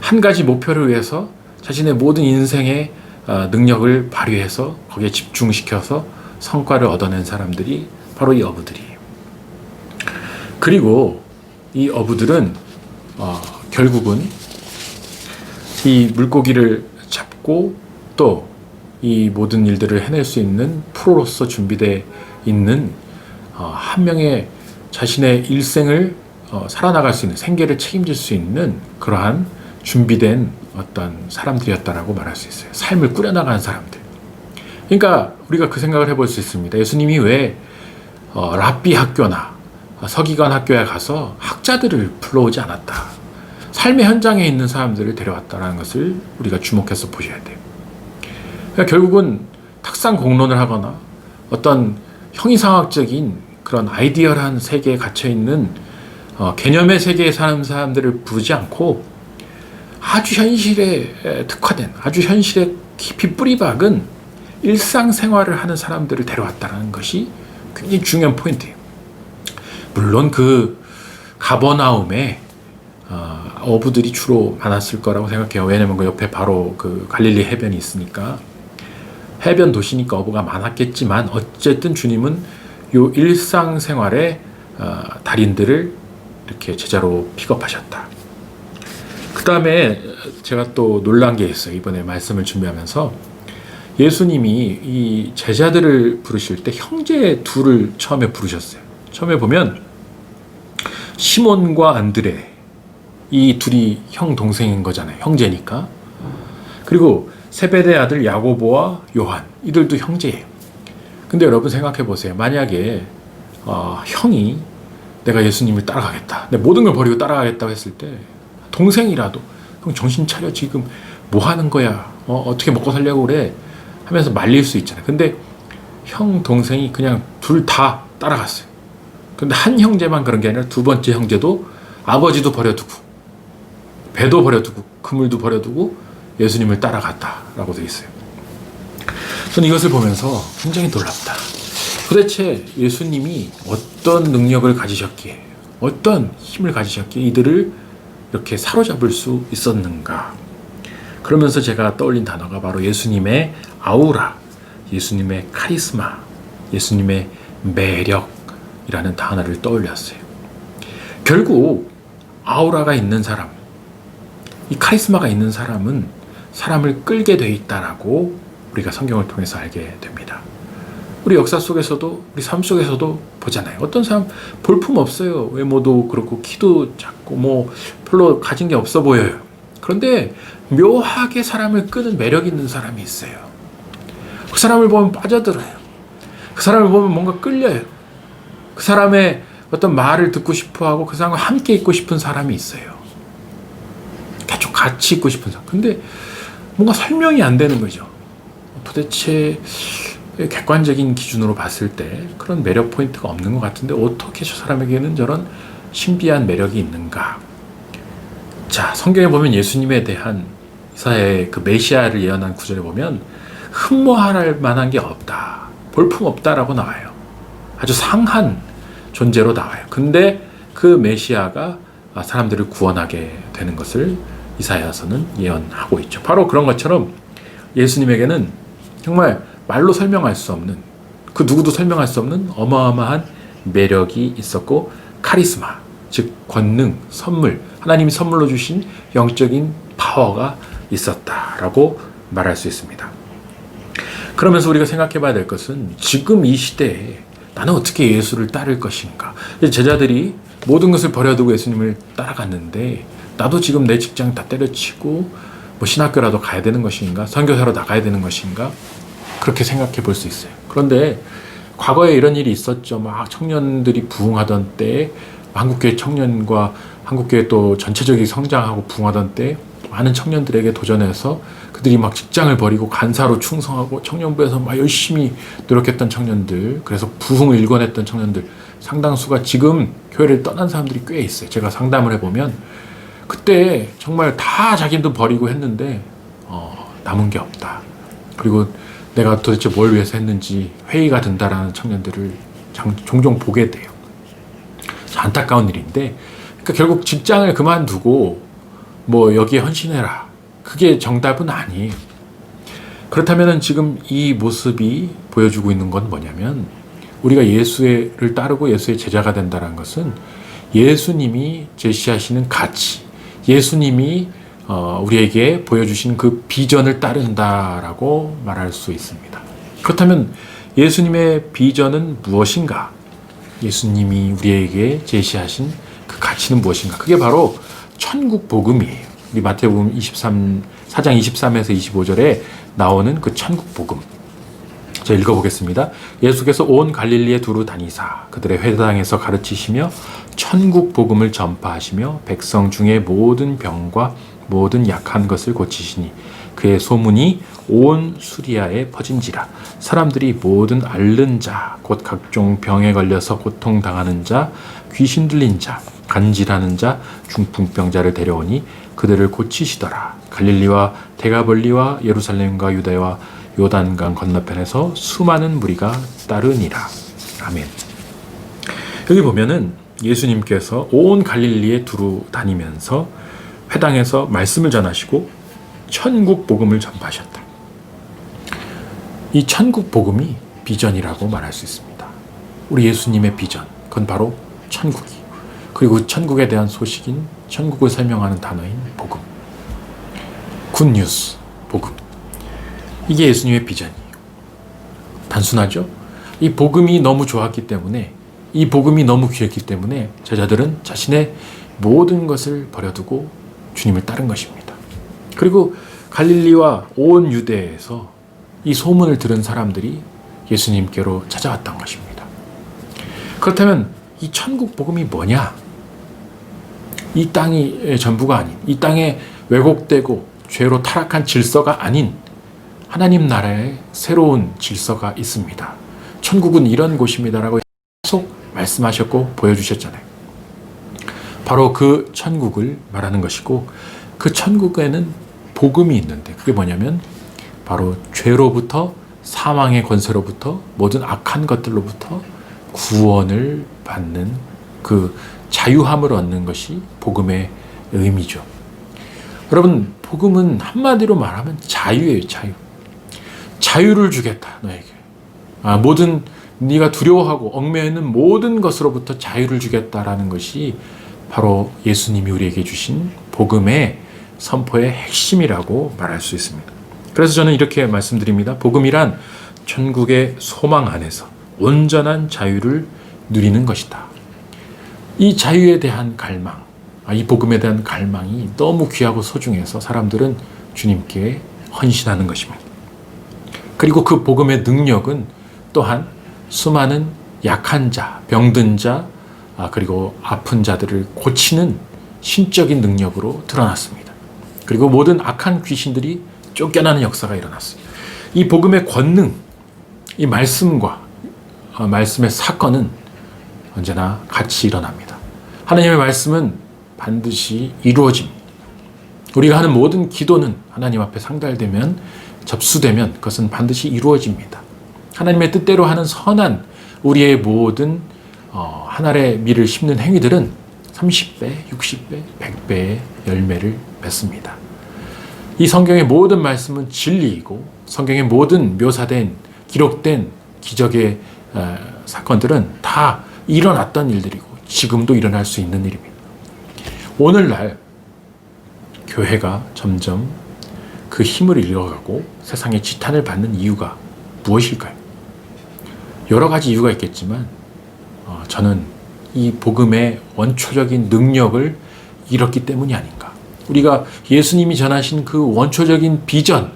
한 가지 목표를 위해서 자신의 모든 인생의 능력을 발휘해서 거기에 집중시켜서 성과를 얻어낸 사람들이 바로 이 어부들이에요. 그리고 이 어부들은 결국은 이 물고기를 잡고 또 이 모든 일들을 해낼 수 있는 프로로서 준비되어 있는 한 명의 자신의 일생을 살아나갈 수 있는, 생계를 책임질 수 있는 그러한 준비된 어떤 사람들이었다라고 말할 수 있어요. 삶을 꾸려나가는 사람들. 그러니까 우리가 그 생각을 해볼 수 있습니다. 예수님이 왜 랍비 학교나 서기관 학교에 가서 학자들을 불러오지 않았다. 삶의 현장에 있는 사람들을 데려왔다는 것을 우리가 주목해서 보셔야 돼요. 그러니까 결국은 탁상 공론을 하거나 어떤 형이상학적인 그런 아이디얼한 세계에 갇혀있는 개념의 세계에 사는 사람들을 부르지 않고 아주 현실에 특화된, 아주 현실에 깊이 뿌리 박은 일상생활을 하는 사람들을 데려왔다는 것이 굉장히 중요한 포인트예요. 물론 그 가버나움에 어부들이 주로 많았을 거라고 생각해요. 왜냐면 그 옆에 바로 그 갈릴리 해변이 있으니까. 해변 도시니까 어부가 많았겠지만 어쨌든 주님은 요 일상생활의 달인들을 이렇게 제자로 픽업하셨다. 그 다음에 제가 또 놀란 게 있어요. 이번에 말씀을 준비하면서 예수님이 이 제자들을 부르실 때 형제 둘을 처음에 부르셨어요. 처음에 보면 시몬과 안드레, 이 둘이 형 동생인 거잖아요. 형제니까. 그리고 세베대 아들 야고보와 요한, 이들도 형제예요. 근데 여러분 생각해 보세요. 만약에 형이 내가 예수님을 따라가겠다, 내 모든 걸 버리고 따라가겠다고 했을 때 동생이라도 형 정신 차려, 지금 뭐 하는 거야, 어떻게 먹고 살려고 그래 하면서 말릴 수 있잖아요. 근데 형 동생이 그냥 둘 다 따라갔어요. 근데 한 형제만 그런 게 아니라 두 번째 형제도 아버지도 버려두고 배도 버려두고 그물도 버려두고 예수님을 따라갔다라고 되어 있어요. 저는 이것을 보면서 굉장히 놀랍다. 도대체 예수님이 어떤 능력을 가지셨기에, 어떤 힘을 가지셨기에 이들을 이렇게 사로잡을 수 있었는가. 그러면서 제가 떠올린 단어가 바로 예수님의 아우라, 예수님의 카리스마, 예수님의 매력이라는 단어를 떠올렸어요. 결국 아우라가 있는 사람, 이 카리스마가 있는 사람은 사람을 끌게 돼 있다라고 우리가 성경을 통해서 알게 됩니다. 우리 역사 속에서도, 우리 삶 속에서도 보잖아요. 어떤 사람 볼품 없어요. 외모도 그렇고 키도 작고 뭐 별로 가진 게 없어 보여요. 그런데 묘하게 사람을 끄는 매력 있는 사람이 있어요. 그 사람을 보면 빠져들어요. 그 사람을 보면 뭔가 끌려요. 그 사람의 어떤 말을 듣고 싶어하고 그 사람과 함께 있고 싶은 사람이 있어요. 계속 같이 있고 싶은 사람. 근데 뭔가 설명이 안 되는 거죠. 도대체 객관적인 기준으로 봤을 때 그런 매력 포인트가 없는 것 같은데 어떻게 저 사람에게는 저런 신비한 매력이 있는가. 자, 성경에 보면 예수님에 대한 이사야의 그 메시아를 예언한 구절에 보면 흠모할 만한 게 없다, 볼품 없다라고 나와요. 아주 상한 존재로 나와요. 근데 그 메시아가 사람들을 구원하게 되는 것을 이사야서는 예언하고 있죠. 바로 그런 것처럼 예수님에게는 정말 말로 설명할 수 없는, 그 누구도 설명할 수 없는 어마어마한 매력이 있었고, 카리스마, 즉 권능, 선물, 하나님이 선물로 주신 영적인 파워가 있었다라고 말할 수 있습니다. 그러면서 우리가 생각해 봐야 될 것은 지금 이 시대에 나는 어떻게 예수를 따를 것인가. 제자들이 모든 것을 버려두고 예수님을 따라갔는데 나도 지금 내 직장 다 때려치고 뭐 신학교라도 가야 되는 것인가, 선교사로 나가야 되는 것인가, 그렇게 생각해 볼 수 있어요. 그런데 과거에 이런 일이 있었죠. 막 청년들이 부흥하던 때에, 한국교회 청년과 한국교회 또 전체적인 성장하고 부흥하던 때 많은 청년들에게 도전해서 그들이 막 직장을 버리고 간사로 충성하고 청년부에서 막 열심히 노력했던 청년들, 그래서 부흥을 일궈냈던 청년들 상당수가 지금 교회를 떠난 사람들이 꽤 있어요. 제가 상담을 해보면 그때 정말 다 자기도 버리고 했는데 남은 게 없다. 그리고 내가 도대체 뭘 위해서 했는지 회의가 든다라는 청년들을 종종 보게 돼요. 안타까운 일인데, 그러니까 결국 직장을 그만두고 뭐 여기에 헌신해라, 그게 정답은 아니에요. 그렇다면 지금 이 모습이 보여주고 있는 건 뭐냐면, 우리가 예수를 따르고 예수의 제자가 된다는 것은 예수님이 제시하시는 가치, 예수님이 우리에게 보여주신 그 비전을 따른다라고 말할 수 있습니다. 그렇다면 예수님의 비전은 무엇인가? 예수님이 우리에게 제시하신 그 가치는 무엇인가? 그게 바로 천국 복음이에요. 우리 마태복음 4장 23에서 25절에 나오는 그 천국 복음. 제가 읽어보겠습니다. 예수께서 온 갈릴리에 두루 다니사 그들의 회당에서 가르치시며 천국 복음을 전파하시며 백성 중에 모든 병과 모든 약한 것을 고치시니 그의 소문이 온 수리아에 퍼진지라. 사람들이 모든 앓는 자, 곧 각종 병에 걸려서 고통당하는 자, 귀신 들린 자, 간질하는 자, 중풍병자를 데려오니 그들을 고치시더라. 갈릴리와 데가벌리와 예루살렘과 유다와 요단강 건너편에서 수많은 무리가 따르니라. 아멘. 여기 보면은 예수님께서 온 갈릴리에 두루 다니면서 회당에서 말씀을 전하시고 천국 복음을 전파하셨다. 이 천국 복음이 비전이라고 말할 수 있습니다. 우리 예수님의 비전, 그건 바로 천국이에요. 그리고 천국에 대한 소식인, 천국을 설명하는 단어인 복음, 굿뉴스, 복음. 이게 예수님의 비전이에요. 단순하죠? 이 복음이 너무 좋았기 때문에 이 복음이 너무 귀했기 때문에 제자들은 자신의 모든 것을 버려두고 주님을 따른 것입니다. 그리고 갈릴리와 온 유대에서 이 소문을 들은 사람들이 예수님께로 찾아왔던 것입니다. 그렇다면 이 천국 복음이 뭐냐? 이 땅이 전부가 아닌, 이 땅에 왜곡되고 죄로 타락한 질서가 아닌 하나님 나라의 새로운 질서가 있습니다. 천국은 이런 곳입니다라고 계속 말씀하셨고 보여주셨잖아요. 바로 그 천국을 말하는 것이고, 그 천국에는 복음이 있는데 그게 뭐냐면 바로 죄로부터, 사망의 권세로부터, 모든 악한 것들로부터 구원을 받는 그 자유함을 얻는 것이 복음의 의미죠. 여러분, 복음은 한마디로 말하면 자유예요. 자유를 주겠다, 너에게. 모든 네가 두려워하고 얽매여 있는 모든 것으로부터 자유를 주겠다라는 것이 바로 예수님이 우리에게 주신 복음의 선포의 핵심이라고 말할 수 있습니다. 그래서 저는 이렇게 말씀드립니다. 복음이란 천국의 소망 안에서 온전한 자유를 누리는 것이다. 이 자유에 대한 갈망, 이 복음에 대한 갈망이 너무 귀하고 소중해서 사람들은 주님께 헌신하는 것입니다. 그리고 그 복음의 능력은 또한 수많은 약한 자, 병든 자, 그리고 아픈 자들을 고치는 신적인 능력으로 드러났습니다. 그리고 모든 악한 귀신들이 쫓겨나는 역사가 일어났습니다. 이 복음의 권능, 이 말씀과 말씀의 사건은 언제나 같이 일어납니다. 하나님의 말씀은 반드시 이루어집니다. 우리가 하는 모든 기도는 하나님 앞에 상달되면, 접수되면 그것은 반드시 이루어집니다. 하나님의 뜻대로 하는 선한 우리의 모든 한 알의 밀을 심는 행위들은 30배, 60배, 100배의 열매를 맺습니다. 이 성경의 모든 말씀은 진리이고, 성경의 모든 묘사된, 기록된 기적의 사건들은 다 일어났던 일들이고 지금도 일어날 수 있는 일입니다. 오늘날 교회가 점점 그 힘을 잃어가고 세상의 지탄을 받는 이유가 무엇일까요? 여러 가지 이유가 있겠지만 저는 이 복음의 원초적인 능력을 잃었기 때문이 아닌가. 우리가 예수님이 전하신 그 원초적인 비전,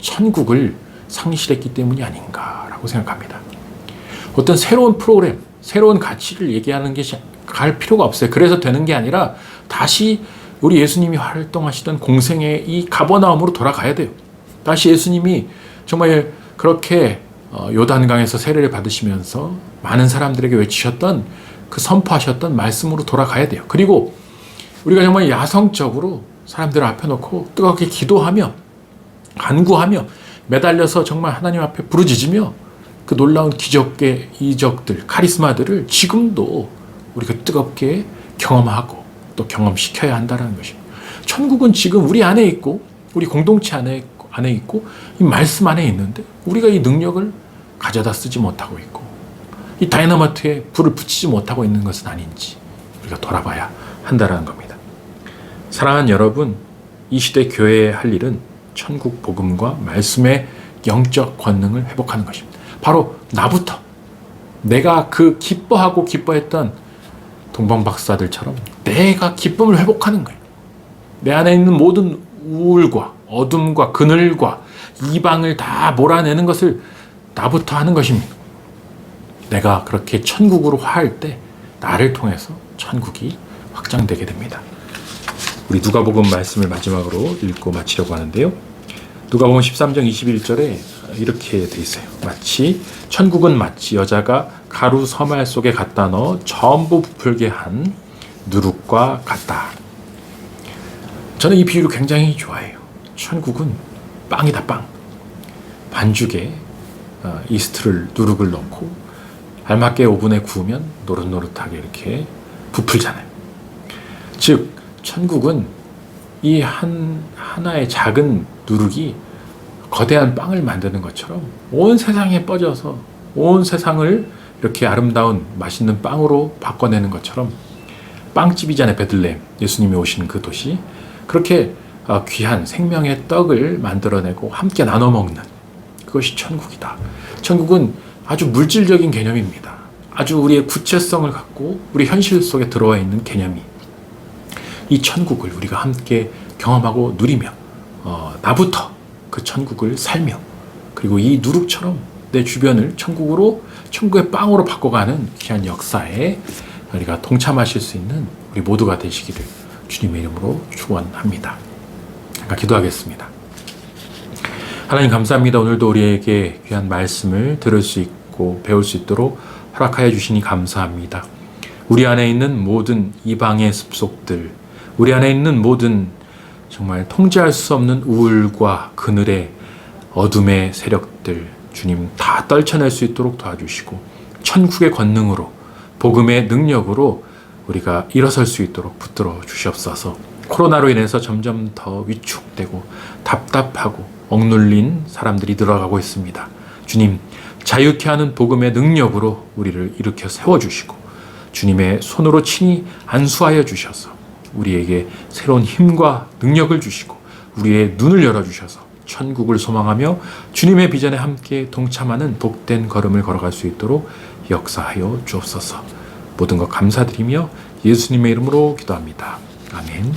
천국을 상실했기 때문이 아닌가라고 생각합니다. 어떤 새로운 프로그램, 새로운 가치를 얘기하는 게 갈 필요가 없어요. 그래서 되는 게 아니라 다시 우리 예수님이 활동하시던 공생의 이 가버나움으로 돌아가야 돼요. 다시 예수님이 정말 그렇게 요단강에서 세례를 받으시면서 많은 사람들에게 외치셨던 그 선포하셨던 말씀으로 돌아가야 돼요. 그리고 우리가 정말 야성적으로 사람들을 앞에 놓고 뜨겁게 기도하며 간구하며 매달려서 정말 하나님 앞에 부르짖으며 그 놀라운 기적의 이적들, 카리스마들을 지금도 우리가 뜨겁게 경험하고 또 경험시켜야 한다는 것입니다. 천국은 지금 우리 안에 있고 우리 공동체 안에 있고 이 말씀 안에 있는데 우리가 이 능력을 가져다 쓰지 못하고 있고 이 다이너마이트에 불을 붙이지 못하고 있는 것은 아닌지 우리가 돌아봐야 한다는 겁니다. 사랑하는 여러분, 이 시대 교회의 할 일은 천국 복음과 말씀의 영적 권능을 회복하는 것입니다. 바로 나부터, 내가 그 기뻐했던 동방박사들처럼 내가 기쁨을 회복하는 거예요. 내 안에 있는 모든 우울과 어둠과 그늘과 이방을 다 몰아내는 것을 나부터 하는 것입니다. 내가 그렇게 천국으로 화할 때 나를 통해서 천국이 확장되게 됩니다. 우리 누가복음 말씀을 마지막으로 읽고 마치려고 하는데요. 누가복음 13장 21절에 이렇게 돼 있어요. 천국은 마치 여자가 가루 서말 속에 갖다 넣어 전부 부풀게 한 누룩과 같다. 저는 이 비유를 굉장히 좋아해요. 천국은 빵이다, 빵. 반죽에 이스트를, 누룩을 넣고 알맞게 오븐에 구우면 노릇노릇하게 이렇게 부풀잖아요. 즉 천국은 이 하나의 작은 누룩이 거대한 빵을 만드는 것처럼 온 세상에 뻗어서 온 세상을 이렇게 아름다운 맛있는 빵으로 바꿔내는 것처럼, 빵집이잖아요. 베들레헴, 예수님이 오신 그 도시. 그렇게 귀한 생명의 떡을 만들어내고 함께 나눠 먹는 그것이 천국이다. 천국은 아주 물질적인 개념입니다. 아주 우리의 구체성을 갖고 우리 현실 속에 들어와 있는 개념이 이 천국을 우리가 함께 경험하고 누리며 나부터 그 천국을 살며 그리고 이 누룩처럼 내 주변을 천국의 빵으로 바꿔가는 귀한 역사에 우리가 동참하실 수 있는 우리 모두가 되시기를 주님의 이름으로 축원합니다. 잠깐 기도하겠습니다. 하나님 감사합니다. 오늘도 우리에게 귀한 말씀을 들을 수 있고 배울 수 있도록 허락하여 주시니 감사합니다. 우리 안에 있는 모든 이방의 습속들, 우리 안에 있는 모든 정말 통제할 수 없는 우울과 그늘의 어둠의 세력들, 주님 다 떨쳐낼 수 있도록 도와주시고 천국의 권능으로 복음의 능력으로 우리가 일어설 수 있도록 붙들어 주시옵소서. 코로나로 인해서 점점 더 위축되고 답답하고 억눌린 사람들이 늘어가고 있습니다. 주님, 자유케 하는 복음의 능력으로 우리를 일으켜 세워주시고 주님의 손으로 친히 안수하여 주셔서 우리에게 새로운 힘과 능력을 주시고 우리의 눈을 열어주셔서 천국을 소망하며 주님의 비전에 함께 동참하는 복된 걸음을 걸어갈 수 있도록 역사하여 주옵소서. 모든 것 감사드리며 예수님의 이름으로 기도합니다. 아멘.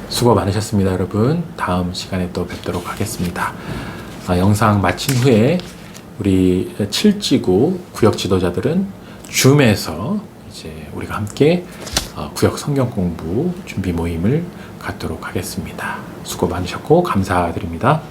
수고 많으셨습니다, 여러분. 다음 시간에 또 뵙도록 하겠습니다. 영상 마친 후에 우리 7지구 구역 지도자들은 줌에서 이제 우리가 함께 구역 성경 공부 준비 모임을 갖도록 하겠습니다. 수고 많으셨고 감사드립니다.